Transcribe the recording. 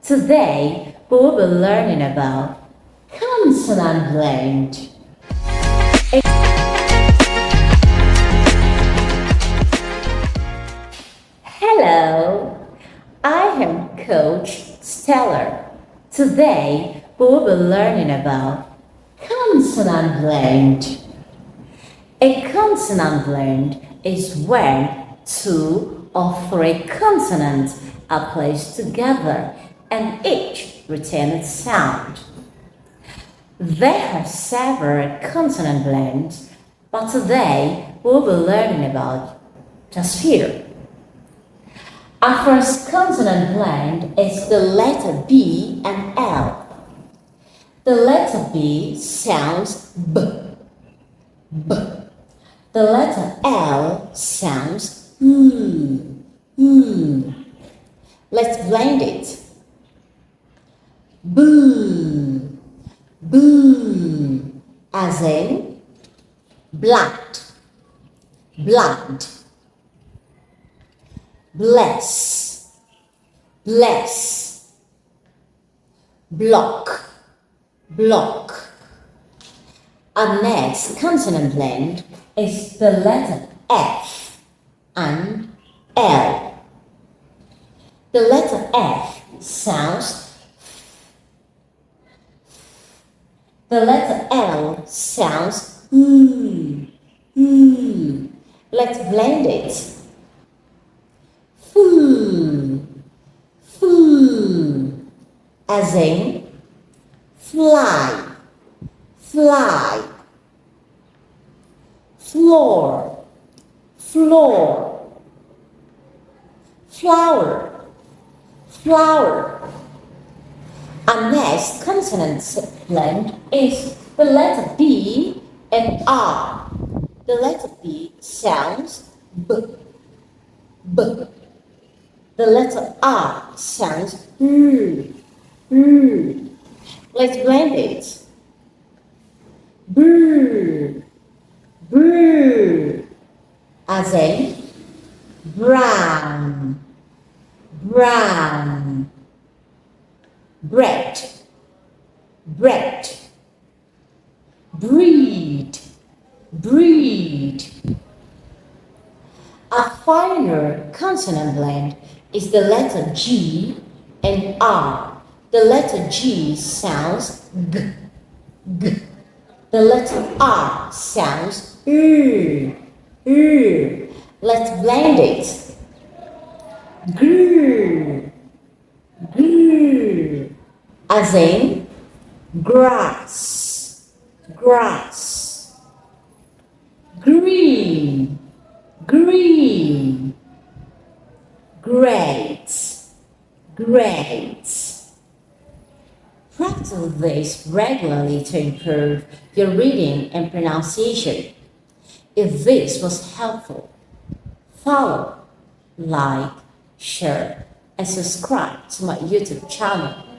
Today, we will be learning about consonant blend. Hello, I am Coach Stellar. Today, we will be learning about consonant blend. A consonant blend is when two or three consonants are placed together and each retain its sound. There are several consonant blends, but today we'll be learning about just few. Our first consonant blend is the letter B and L. The letter B sounds B, B. The letter L sounds Let's blend it. Boo, boo, as in blood, blood. Bless, bless. Block, block. Our next consonant blend is the letter F and L. The letter F sounds The letter L sounds Let's blend it. Foo, foo, as in fly, fly. Floor, floor. Flower, flower. Our next consonant blend is the letter B and R. The letter B sounds B, B. The letter R sounds Let's blend it. Brr, brr, as in brown, brown. Bread, bread. Breed, breed. A final consonant blend is the letter G and R. The letter G sounds G, G. The letter R sounds Let's blend it. Grr, grr, as in grass, grass. Green, green. Great, great. Practice this regularly to improve your reading and pronunciation. If this was helpful, follow, like, share, and subscribe to my YouTube channel.